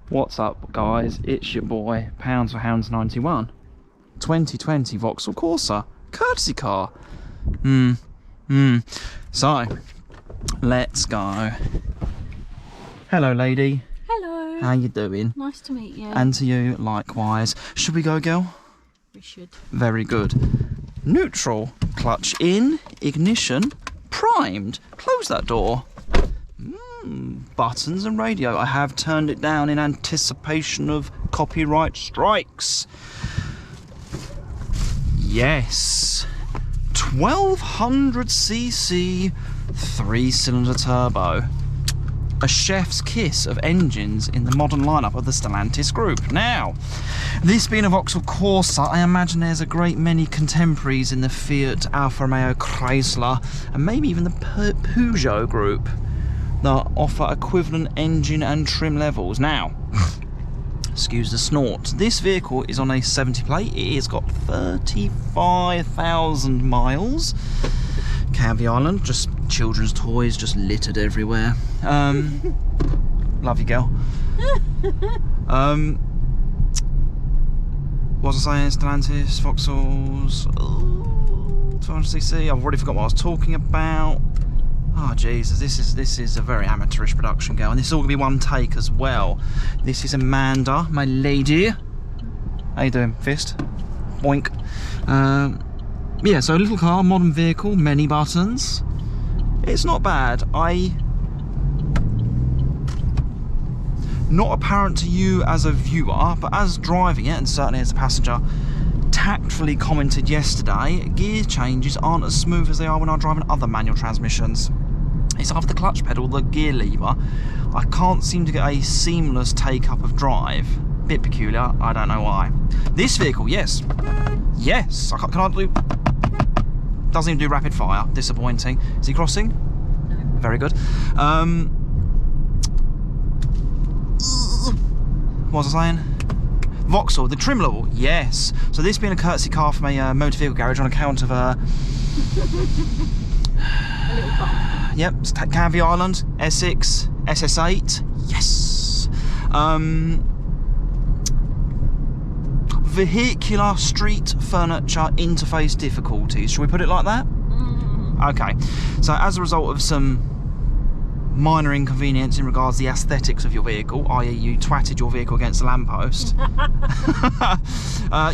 What's up, guys? It's your boy, Pounds for Hounds 91. 2020 Vauxhall Corsa, courtesy car. So, let's go. Hello, lady. Hello. How you doing? Nice to meet you. And to you, likewise. Should we go, girl? We should. Very good. Neutral, clutch in, ignition, primed. Close that door. Buttons and radio. I have turned it down in anticipation of copyright strikes. Yes. 1200cc 3-cylinder turbo. A chef's kiss of engines in the modern lineup of the Stellantis group. Now, this being a Vauxhall Corsa, I imagine there's a great many contemporaries in the Fiat, Alfa Romeo, Chrysler, and maybe even the Peugeot group that offer equivalent engine and trim levels. Now, excuse the snort, this vehicle is on a 70 plate. It has got 35,000 miles. Canvey Island, just children's toys just littered everywhere. Love you, girl. What was I saying? Stellantis, Vauxhalls, 200cc. I've already forgot what I was talking about. Oh Jesus, this is a very amateurish production, girl, and this is all gonna be one take as well. This is Amanda, my lady. How you doing, fist? Boink. Yeah, so a little car, modern vehicle, many buttons. It's not bad. Not apparent to you as a viewer, but as driving it, and certainly as a passenger, tactfully commented yesterday, gear changes aren't as smooth as they are when I'm driving other manual transmissions. It's either the clutch pedal or the gear lever. I can't seem to get a seamless take-up of drive. Bit peculiar, I don't know why. This vehicle, yes. Yes, can I do... Doesn't even do rapid fire, disappointing. Is he crossing? No. Very good. What was I saying? Vauxhall, the trim level, yes. So this being a courtesy car from a motor vehicle garage on account of a little bump. Yep, it's Canvey Island, Essex, SS8, yes. Vehicular street furniture interface difficulties. Shall we put it like that? Okay. So as a result of some minor inconvenience in regards to the aesthetics of your vehicle, i.e. you twatted your vehicle against a lamppost,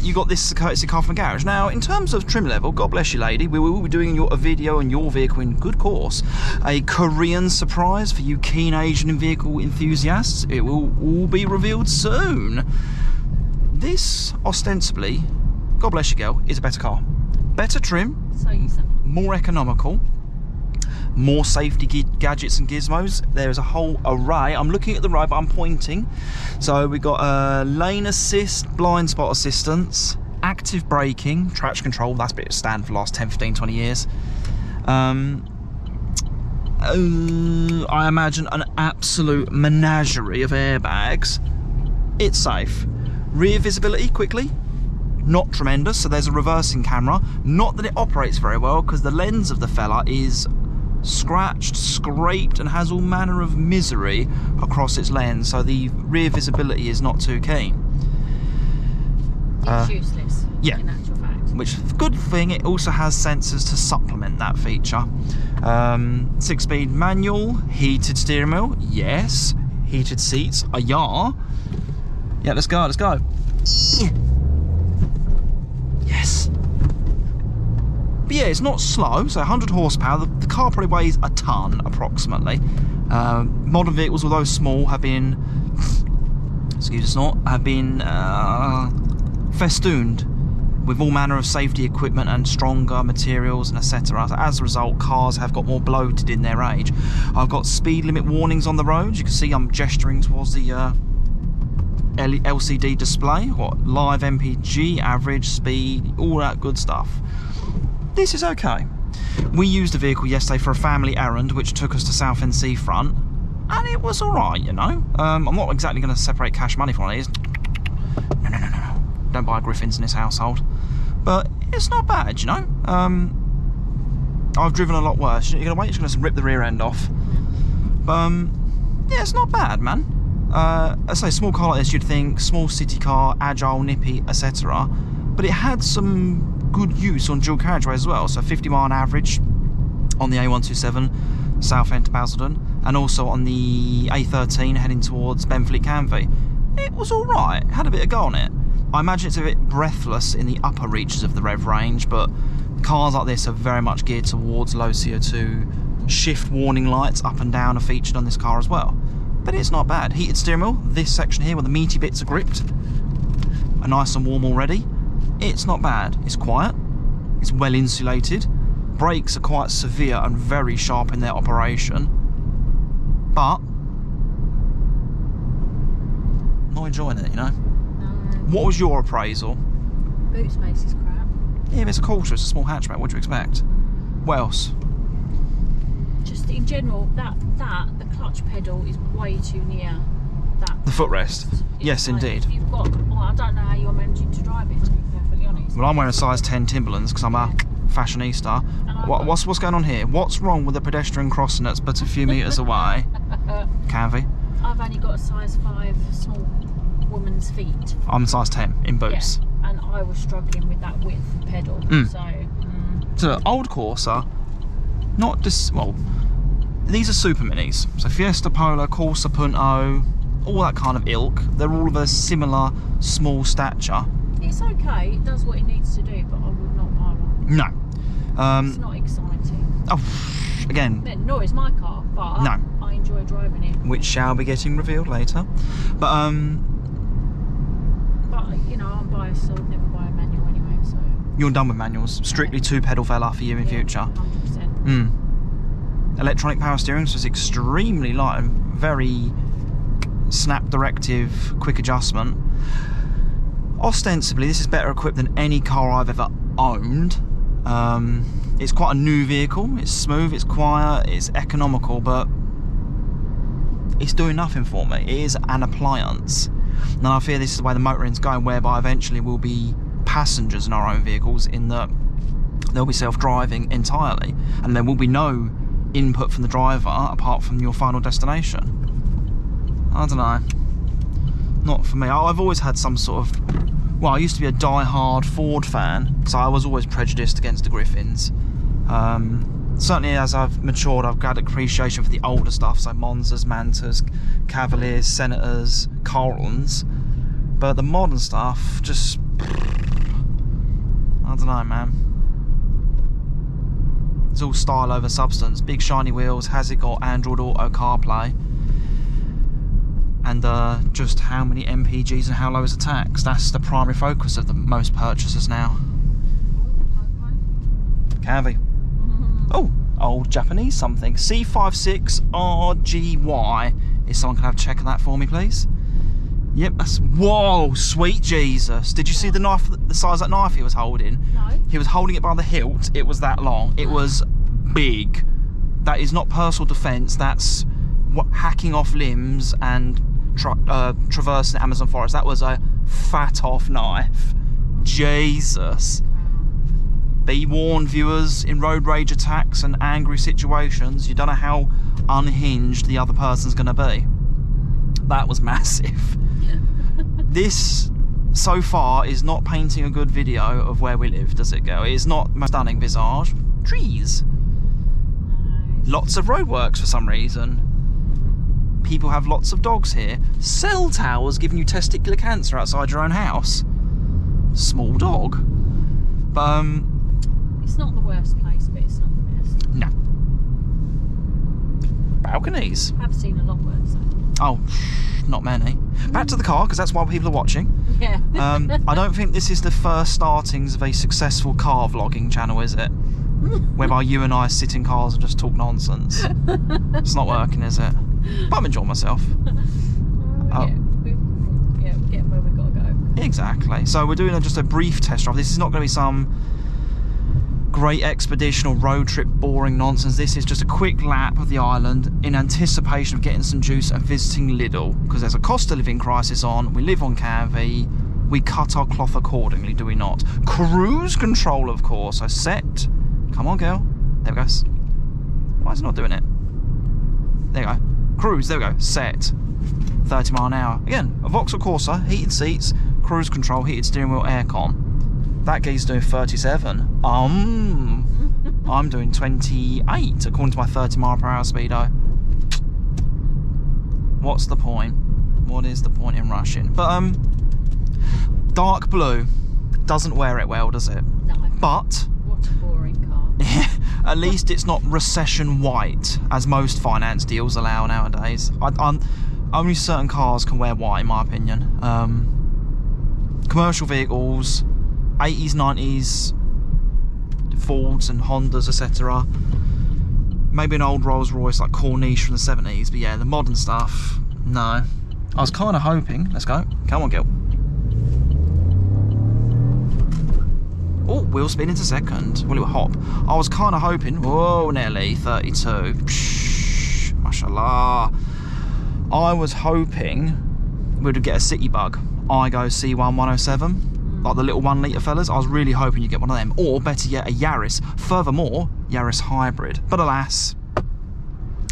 you got this courtesy car from a garage. Now, in terms of trim level, God bless you, lady, we will be doing a video on your vehicle in good course. A Korean surprise for you keen Asian vehicle enthusiasts. It will all be revealed soon. This, ostensibly, God bless you, girl, is a better car. Better trim, So you say. more economical, more safety gadgets and gizmos. There is a whole array. I'm looking at the right, but I'm pointing. So we've got lane assist, blind spot assistance, active braking, traction control. That's been standard for the last 10, 15, 20 years. I imagine an absolute menagerie of airbags. It's safe. Rear visibility, quickly, not tremendous. So there's a reversing camera. Not that it operates very well, because the lens of the fella is scratched, scraped, and has all manner of misery across its lens, so the rear visibility is not too keen. It's useless, yeah. in actual fact. Which, good thing, it also has sensors to supplement that feature. 6-speed manual, heated steering wheel, yes. Heated seats, yeah. Yeah, let's go, let's go. Yes. But yeah, it's not slow, so 100 horsepower. The car probably weighs a ton, approximately. Modern vehicles, although small, have been, excuse the snort, have been festooned with all manner of safety equipment and stronger materials and etc. So as a result, cars have got more bloated in their age. I've got speed limit warnings on the road. You can see I'm gesturing towards the LCD display. What live MPG, average speed, all that good stuff. This is okay. We used a vehicle yesterday for a family errand which took us to Southend Seafront, and it was alright, you know. I'm not exactly going to separate cash money from it. No. Don't buy Griffins in this household. But it's not bad, you know. I've driven a lot worse. You're going to wait, you're going to rip the rear end off. But yeah, it's not bad, man. I say small car like this, you'd think small city car, agile, nippy, etc. But it had some good use on dual carriageway as well. So 50 mile on average on the A127 south end to Basildon, and also on the A13 heading towards Benfleet Canvey. It was all right. Had a bit of go on it. I imagine it's a bit breathless in the upper reaches of the rev range, but cars like this are very much geared towards low CO2. Shift warning lights up and down are featured on this car as well. But it's not bad. Heated steering wheel, this section here where the meaty bits are gripped, are nice and warm already. It's not bad. It's quiet. It's well insulated. Brakes are quite severe and very sharp in their operation. But not enjoying it, you know? No. What was your appraisal? Boot space is crap. Yeah, but it's a Corsa, it's a small hatchback. What do you expect? What else? Just in general, the clutch pedal is way too near that. The footrest. It's Yes, like, indeed. If you've got, well, I don't know how you're managing to drive it, to be perfectly honest. Well, I'm wearing a size 10 Timberlands because I'm a fashionista. What's going on here? What's wrong with the pedestrian crossing that's but a few metres away? Canvey. I've only got a size 5 small woman's feet. I'm size 10 in boots. Yeah, and I was struggling with that width pedal. So old Corsa, not just, well, these are super minis. So Fiesta Polo, Corsa Punto, all that kind of ilk. They're all of a similar small stature. It's okay, it does what it needs to do, but I would not buy one. No. It's not exciting. Oh, again, Nor is my car, but No. I enjoy driving it. which shall be getting revealed later. But But, you know, I'm biased, so I'd never buy a manual anyway, so... you're done with manuals. Strictly two pedal fella for you in future. 100%. Electronic power steering, so it's extremely light and very snap directive, quick adjustment. Ostensibly, this is better equipped than any car I've ever owned. It's quite a new vehicle. It's smooth, it's quiet, it's economical, but it's doing nothing for me. It is an appliance. And I fear this is the way the motoring's going, whereby eventually we'll be passengers in our own vehicles, in that they'll be self-driving entirely, and there will be no input from the driver apart from your final destination. I don't know. Not for me. I've always had some sort of... Well, I used to be a die-hard Ford fan, so I was always prejudiced against the Griffins. Certainly as I've matured, I've got appreciation for the older stuff, so Monzas, Mantas, Cavaliers, Senators, Carltons. But the modern stuff, just... I don't know, man. It's all style over substance. Big shiny wheels. Has it got Android Auto CarPlay? And just how many MPGs and how low is the tax? That's the primary focus of the most purchasers now. Canvey. Oh, old Japanese something. C56RGY. Is someone can have a check of that for me, please? Yep, that's... Whoa, sweet Jesus. Did you see the knife, the size of that knife he was holding? No. He was holding it by the hilt. It was that long. It was big. That is not personal defence. That's hacking off limbs and traversing the Amazon forest. That was a fat off knife. Jesus. Be warned, viewers, in road rage attacks and angry situations, you don't know how unhinged the other person's going to be. That was massive. This, so far, is not painting a good video of where we live, does it, girl? It is not a stunning visage. Trees. Lots of roadworks for some reason. People have lots of dogs here. Cell towers giving you testicular cancer outside your own house. Small dog. But, It's not the worst place, but it's not the best. no. Balconies. I've seen a lot worse. Oh, not many. Back to the car, because that's why people are watching. Yeah. I don't think this is the first startings of a successful car vlogging channel, is it? Whereby you and I sit in cars and just talk nonsense. It's not working, is it? But I'm enjoying myself. We're getting where we've got to go. Exactly. So we're doing just a brief test drive. This is not going to be some great expedition or road trip boring nonsense. This is just a quick lap of the island in anticipation of getting some juice and visiting Lidl, because there's a cost of living crisis on. We live on Canvey. We cut our cloth accordingly, do we not? Cruise control, of course. So set. Come on, girl. There we go. Why is it not doing it? There we go. Cruise. There we go. Set. 30 mile an hour. Again, a Vauxhall Corsa, heated seats, cruise control, heated steering wheel, aircon. That gee's doing 37. I'm doing 28 according to my 30 mile per hour speedo. What's the point? What is the point in rushing? But dark blue doesn't wear it well, does it? No. But What a boring car. at least it's not recession white, as most finance deals allow nowadays. Only certain cars can wear white, in my opinion. Commercial vehicles, 80s, 90s, Fords and Hondas, etc. Maybe an old Rolls Royce like Corniche from the 70s, but yeah, the modern stuff, no. I was kind of hoping, let's go, come on Gil. Oh, wheel spin into second, will it hop? I was kind of hoping, whoa Nelly, 32, psh, mashallah. I was hoping we'd get a city bug, Igo C1 107. Like the little 1 litre fellas, I was really hoping you'd get one of them, or better yet, a Yaris. Furthermore, Yaris hybrid. But alas,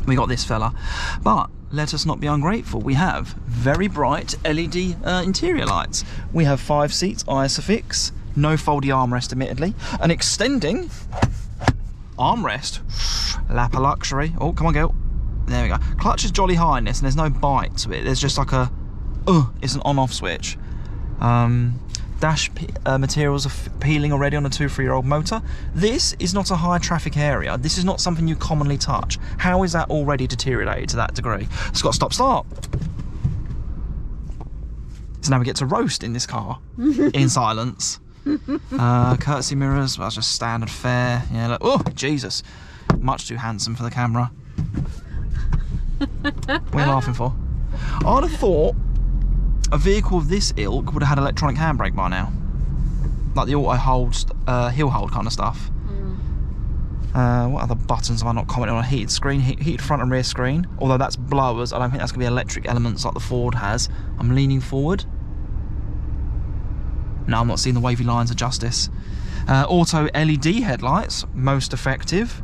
we got this fella. But let us not be ungrateful. We have very bright LED interior lights. We have 5 seats, Isofix, no foldy armrest admittedly, an extending armrest, lap of luxury. Oh, come on, girl. There we go. Clutch is jolly high in this, and there's no bite to it. There's just like a, it's an on-off switch. Dash materials are peeling already on a 2-3-year-old motor. This is not a high traffic area. This is not something you commonly touch. How is that already deteriorated to that degree? It's got stop-start. So now we get to roast in this car in silence. Courtesy mirrors, well, that's just standard fare. Yeah, look, oh Jesus, much too handsome for the camera. What are you laughing for? I'd have thought a vehicle of this ilk would have had electronic handbrake by now, like the auto hold, hill hold kind of stuff. What other buttons have I not commented on? A heated screen, heated front and rear screen. Although that's blowers, I don't think that's going to be electric elements like the Ford has. I'm leaning forward. No, I'm not seeing the wavy lines of justice. Auto LED headlights, most effective.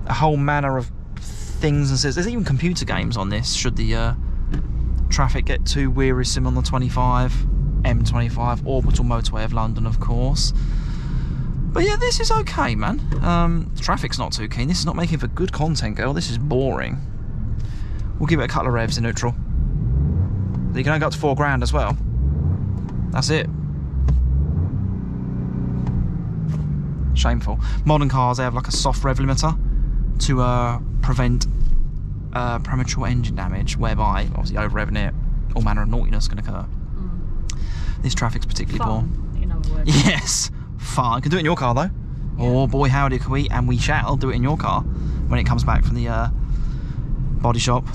A whole manner of things and says there's even computer games on this. Should the traffic get too wearisome on the 25, M25, orbital motorway of London, of course. But yeah, this is okay, man. Traffic's not too keen. This is not making for good content, girl. This is boring. We'll give it a couple of revs in neutral. You can only go up to 4 grand as well. That's it. Shameful. Modern cars, they have like a soft rev limiter to prevent premature engine damage, whereby obviously over revving it, all manner of naughtiness can occur. This traffic's particularly poor. In other words. Yes, fun. You can do it in your car though. Yeah. Oh boy, howdy can we, and we shall do it in your car when it comes back from the body shop.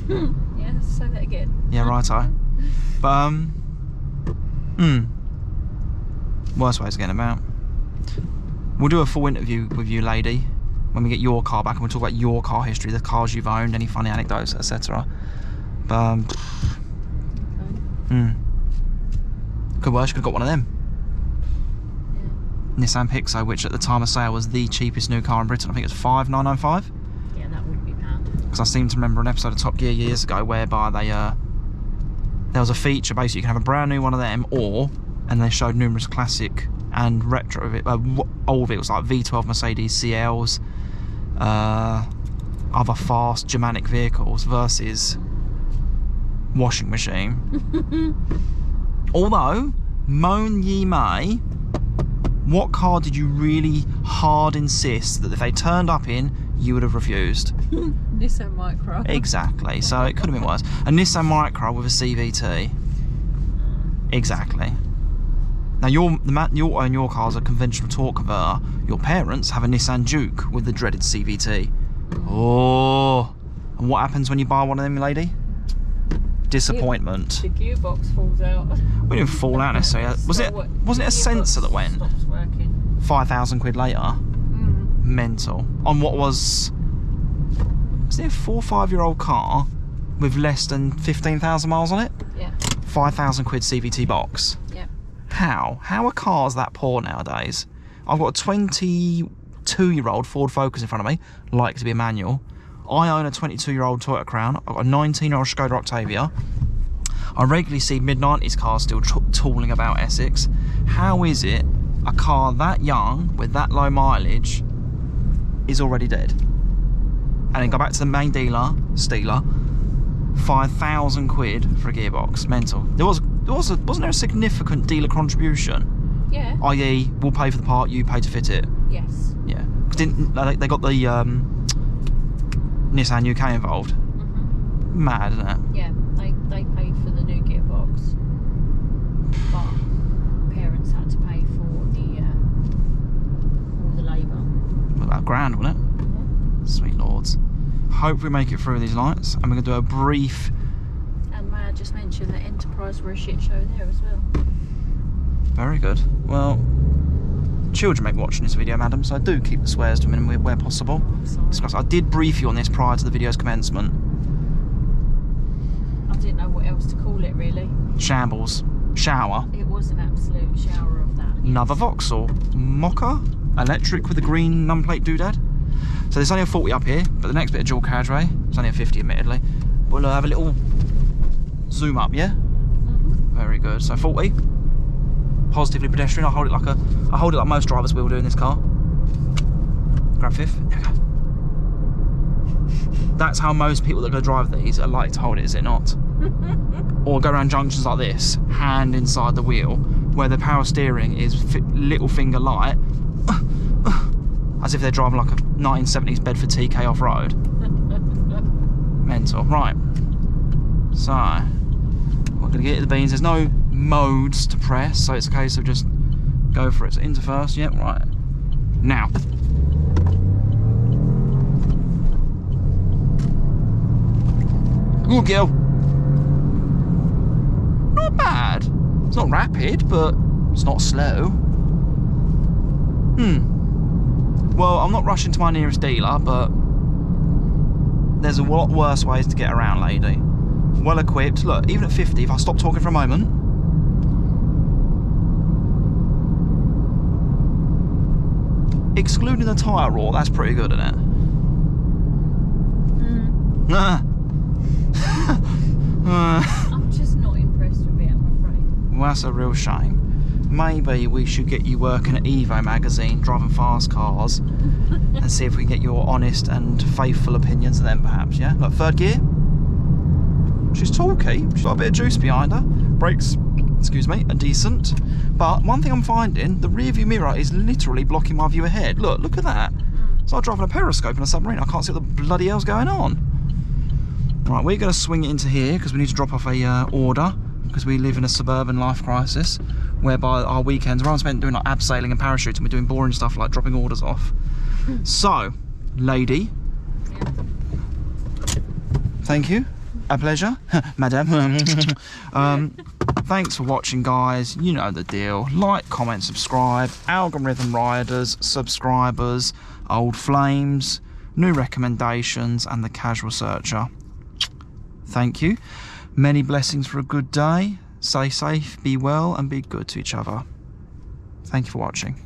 Yeah, say that again. Yeah, righto. But worst ways of getting about. We'll do a full interview with you, lady, when we get your car back, and we'll talk about your car history, the cars you've owned, any funny anecdotes, etc. But could worse, you could have got one of them. Yeah. Nissan Pixo, which at the time of sale was the cheapest new car in Britain. I think it was £5,995. Yeah, that would be pound. Because I seem to remember an episode of Top Gear years ago whereby they there was a feature basically you can have a brand new one of them, and they showed numerous classic and retro old vehicles like V12 Mercedes CLs, other fast Germanic vehicles versus washing machine. Although, moan ye may, what car did you really hard insist that if they turned up in, you would have refused? Nissan Micra. Exactly, so it could have been worse. A Nissan Micra with a CVT. Exactly. Now, you own your car's a conventional torque converter. Your parents have a Nissan Juke with the dreaded CVT. Oh, and what happens when you buy one of them, lady? Disappointment. The gearbox falls out. We didn't fall out necessarily. Wasn't it a sensor that went? Stops working. 5,000 quid later. Mental. On what was it a 4 or 5 year old car with less than 15,000 miles on it? Yeah. 5,000 quid CVT box. Yeah. How are cars that poor nowadays? I've got a 22-year-old Ford Focus in front of me, like to be a manual. I own a 22-year-old Toyota Crown. I've got a 19-year-old Skoda Octavia. I regularly see mid-90s cars still tooling about Essex. How is it a car that young, with that low mileage, is already dead? And then go back to the main dealer, Steeler, 5,000 quid for a gearbox. Mental. Wasn't there a significant dealer contribution? Yeah. I.e., we'll pay for the part, you pay to fit it. Yes. Yeah. They got the Nissan UK involved. Mm-hmm. Mad, isn't it? Yeah, they paid for the new gearbox, but parents had to pay for all the labour. About £1,000, wasn't it? Mm-hmm. Sweet lords. Hope we make it through these lights, and we're going to do a brief... And may I just mention that Enterprise were a shit show there as well. Very good. Well, children may be watching this video, madam, so do keep the swears to a minimum where possible. Sorry. I did brief you on this prior to the video's commencement. I didn't know what else to call it, really. Shambles. Shower. It was an absolute shower of that. Another Vauxhall. Mocha. Electric with a green numplate doodad. So there's only a 40 up here, but the next bit of dual carriageway, it's only a 50 admittedly. We'll have a little zoom up, yeah? Mm-hmm. Very good. So 40. Positively pedestrian. I hold it like most drivers will do in this car. Grab fifth. There we go. That's how most people that go drive these are like to hold it, is it not? Or go around junctions like this, hand inside the wheel, where the power steering is little finger light, as if they're driving like a 1970s Bedford TK off-road. Mental. Right. So, we're going to get to the beans. There's no modes to press, so it's a case of just go for it. So into first, yep, right. Now. Good girl. Not bad. It's not rapid, but it's not slow. Well, I'm not rushing to my nearest dealer, but there's a lot worse ways to get around, lady. Well equipped. Look, even at 50, if I stop talking for a moment, excluding the tyre roar, that's pretty good, isn't it? I'm just not impressed with it, I'm afraid. Well, that's a real shame. Maybe we should get you working at Evo magazine, driving fast cars, and see if we can get your honest and faithful opinions of them, perhaps, yeah? Like third gear? She's talky, she's got a bit of juice behind her. Brakes, excuse me, are decent. But one thing I'm finding, the rear view mirror is literally blocking my view ahead. Look at that. It's like driving a periscope in a submarine. I can't see what the bloody hell's going on. Right, we're going to swing it into here because we need to drop off a order, because we live in a suburban life crisis, whereby our weekends, rather than spent doing like abseiling and parachuting, we're doing boring stuff like dropping orders off. So, lady, thank you. A pleasure, madam. Thanks for watching, guys. You know the deal. Like, comment, subscribe. Algorithm riders, subscribers, old flames, new recommendations, and the casual searcher. Thank you. Many blessings for a good day. Stay safe, be well, and be good to each other. Thank you for watching.